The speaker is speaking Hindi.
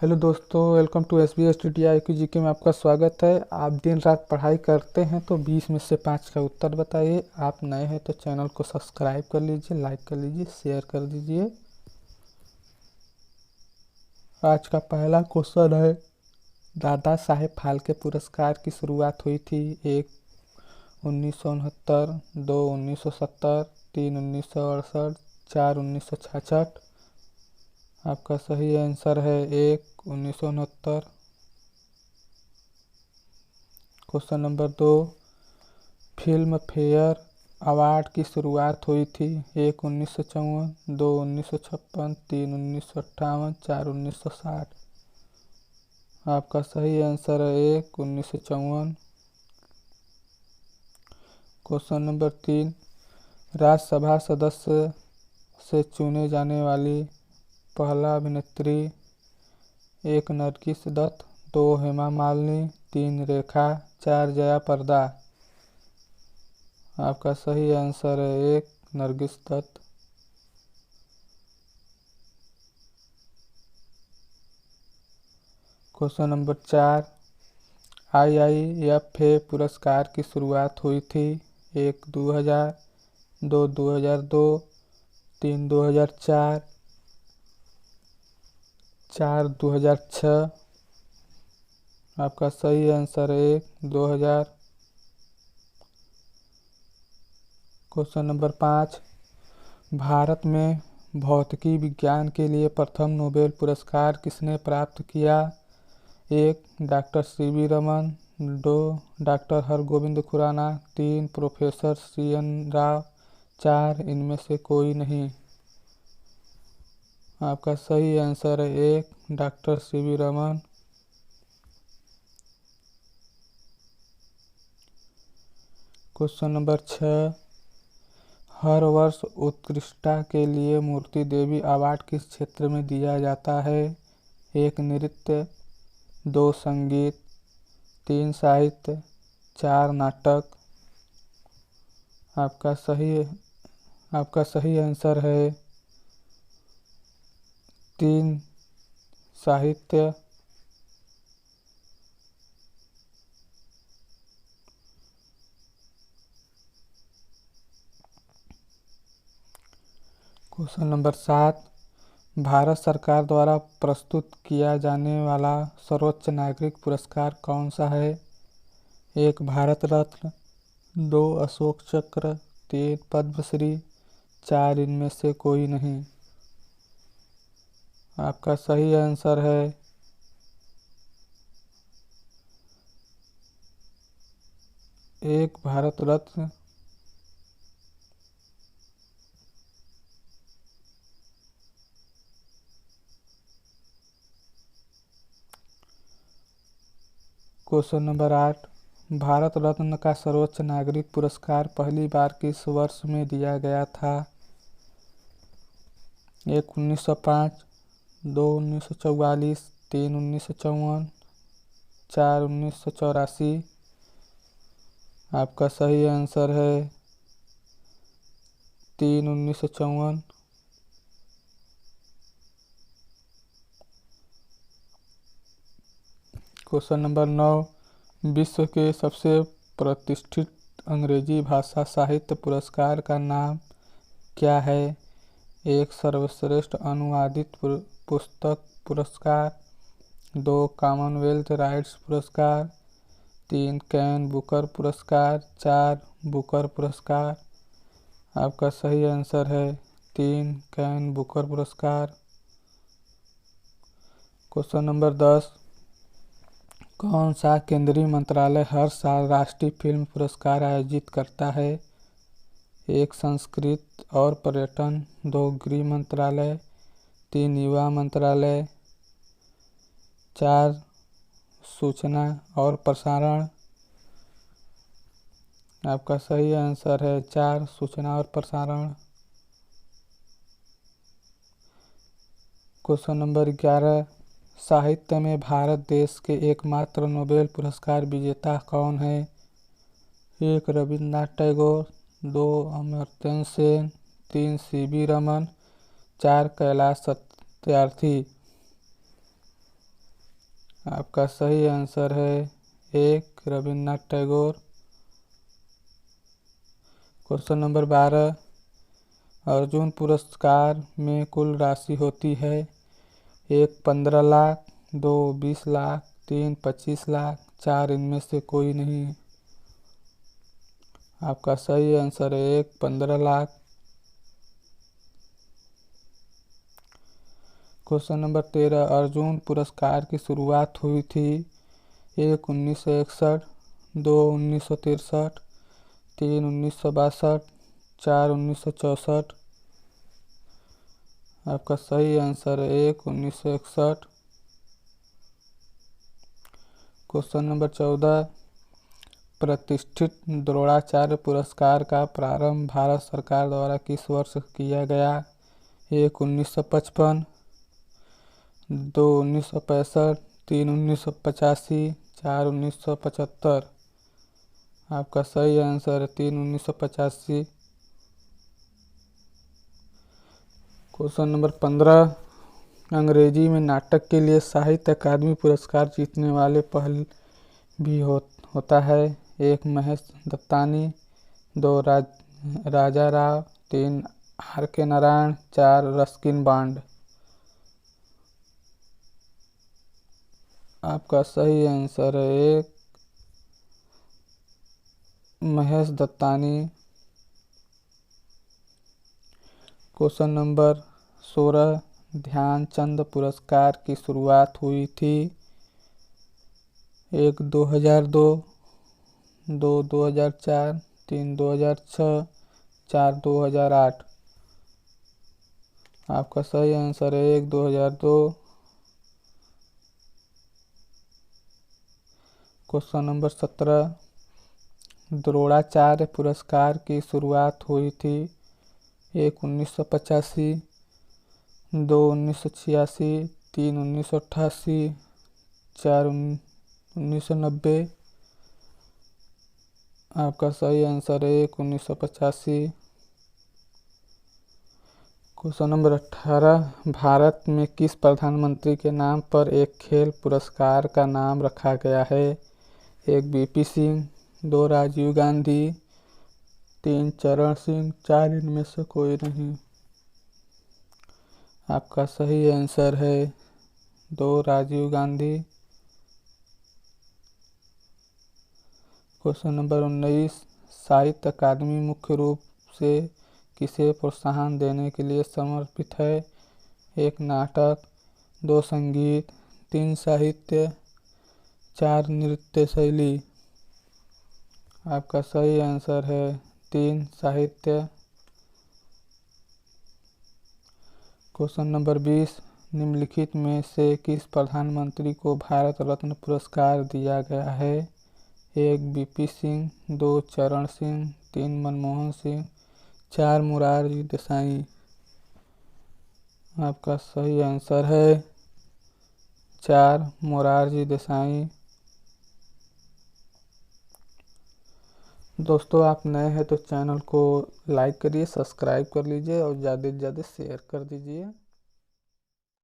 हेलो दोस्तों, welcome to S B S T T I Q G K में आपका स्वागत है। आप दिन रात पढ़ाई करते हैं तो 20 में से 5 का उत्तर बताइए। आप नए हैं तो चैनल को सब्सक्राइब कर लीजिए, लाइक कर लीजिए, शेयर कर दीजिए। आज का पहला क्वेश्चन है, दादा साहेब फाल्के पुरस्कार की शुरुआत हुई थी? 1 1969, 2 1970, 3 1968, 4 1966। आपका सही आंसर है 1 1969। Question number 2, film fair award की शुरुआत हुई थी? 1 1954, 2 1956, 3 1958, 4 1960। आपका सही आंसर है 1 1954। क्वेश्चन नंबर 3, राज्यसभा सदस्य से चुने जाने वाली पहला अभिनेत्री? 1 नरगिस दत्त, 2 हेमा मालिनी, 3 रेखा, 4 जया प्रदा। आपका सही आंसर है 1 Nargis Dutt. Question number 4, IIFA पुरस्कार की शुरुआत हुई थी? 1 2000, 2 2002, 3 2004, 4 2006। आपका सही आंसर है 1 2000। क्वेश्चन नंबर 5, भारत में भौतिकी विज्ञान के लिए प्रथम नोबेल पुरस्कार किसने प्राप्त किया? 1 doctor CV Raman, 2 doctor Hargobind Khorana, 3 professor CN Rao, 4 इनमें से कोई नहीं। आपका सही आंसर है 1 doctor CV Raman. Question number 6, हर वर्ष उत्कृष्टता के लिए मूर्ति देवी अवार्ड किस क्षेत्र में दिया जाता है? 1 नृत्य, 2 संगीत, 3 साहित्य, 4 नाटक। आपका सही आंसर है 3 साहित्य। क्वेश्चन नंबर 7, भारत सरकार द्वारा प्रस्तुत किया जाने वाला सर्वोच्च नागरिक पुरस्कार कौन सा है? 1 भारत रत्न, 2 अशोक चक्र, 3 पद्मश्री, 4 इनमें से कोई नहीं। आपका सही आंसर है 1 भारत रत्न। क्वेश्चन नंबर 8, भारत रत्न का सर्वोच्च नागरिक पुरस्कार पहली बार किस वर्ष में दिया गया था? 1 1905, 2 1944, 3 1954, 4 1984। आपका सही आंसर है 3 1954। क्वेश्चन नंबर 9, विश्व के सबसे प्रतिष्ठित अंग्रेजी भाषा साहित्य पुरस्कार का नाम क्या है? 1 सर्वश्रेष्ठ अनुवादित पुस्तक पुरस्कार, 2 कॉमनवेल्थ राइट्स पुरस्कार, 3 कैन बुकर पुरस्कार, 4 बुकर पुरस्कार। आपका सही आंसर है 3 कैन बुकर पुरस्कार। क्वेश्चन नंबर 10, कौन सा केंद्रीय मंत्रालय हर साल राष्ट्रीय फिल्म पुरस्कार आयोजित करता है? 1 संस्कृति और पर्यटन, 2 गृह मंत्रालय, 3 युवा मंत्रालय, 4 सूचना और प्रसारण। आपका सही आंसर है 4 सूचना और प्रसारण। क्वेश्चन नंबर 11, साहित्य में भारत देश के एकमात्र नोबेल पुरस्कार विजेता कौन है? 1 रविन्द्रनाथ टैगोर, 2 अमर्त्य सेन, 3 CV रमन, 4 कैलाश सत्यार्थी। आपका सही आंसर है 1 रविन्द्रनाथ टैगोर। क्वेश्चन नंबर 12, अर्जुन पुरस्कार में कुल राशि होती है? 1 15 लाख, 2 20 लाख, 3 25 लाख, 4 इनमें से कोई नहीं। आपका सही आंसर है 1 15 लाख। क्वेश्चन नंबर 13, अर्जुन पुरस्कार की शुरुआत हुई थी? 1 1961, 2 1963, 3 1962, 4 1964। आपका सही आंसर है 1 1961। क्वेश्चन नंबर 14, प्रतिष्ठित द्रोणाचार्य पुरस्कार का प्रारंभ भारत सरकार द्वारा किस वर्ष किया गया? 1 1955, 2 1965, 3 1985, 4 1975। आपका सही आंसर है 3 1985। क्वेश्चन नंबर 15, अंग्रेजी में नाटक के लिए साहित्य अकादमी पुरस्कार जीतने वाले पहल भी होता है? 1 Mahesh Dattani, 2 Raja Rao, 3 R.K. Narayan, 4 Ruskin Bond. आपका सही आंसर है 1 महेश दत्तानी। क्वेश्चन नंबर 16, ध्यानचंद पुरस्कार की शुरुआत हुई थी? 1 2002, 2 2004, 3 2006, 4 2008। आपका सही आंसर है 1 2002। क्वेश्चन नंबर 17, द्रोणाचार्य पुरस्कार की शुरुआत हुई थी? 1 1985, 2 1986, 3 1988, 4 1990। आपका सही आंसर है 1 1985। क्वेश्चन नंबर 18, भारत में किस प्रधानमंत्री के नाम पर एक खेल पुरस्कार का नाम रखा गया है? 1 VP सिंह, 2 राजीव गांधी, 3 चरण सिंह, 4 इनमें से कोई नहीं। आपका सही आंसर है 2 राजीव गांधी। क्वेश्चन नंबर 19, साहित्य अकादमी मुख्य रूप से किसे प्रोत्साहन देने के लिए समर्पित है? 1 नाटक, 2 संगीत, 3 साहित्य, 4 नृत्य शैली। आपका सही आंसर है 3 साहित्य। क्वेश्चन नंबर 20, निम्नलिखित में से किस प्रधानमंत्री को भारत रत्न पुरस्कार दिया गया है? 1 VP सिंह, 2 चरण सिंह, 3 मनमोहन सिंह, 4 मोरारजी देसाई। आपका सही आंसर है 4 मोरारजी देसाई। दोस्तों, आप नए हैं तो चैनल को लाइक करिए, सब्सक्राइब कर लीजिए और ज़्यादा से ज़्यादा शेयर कर दीजिए।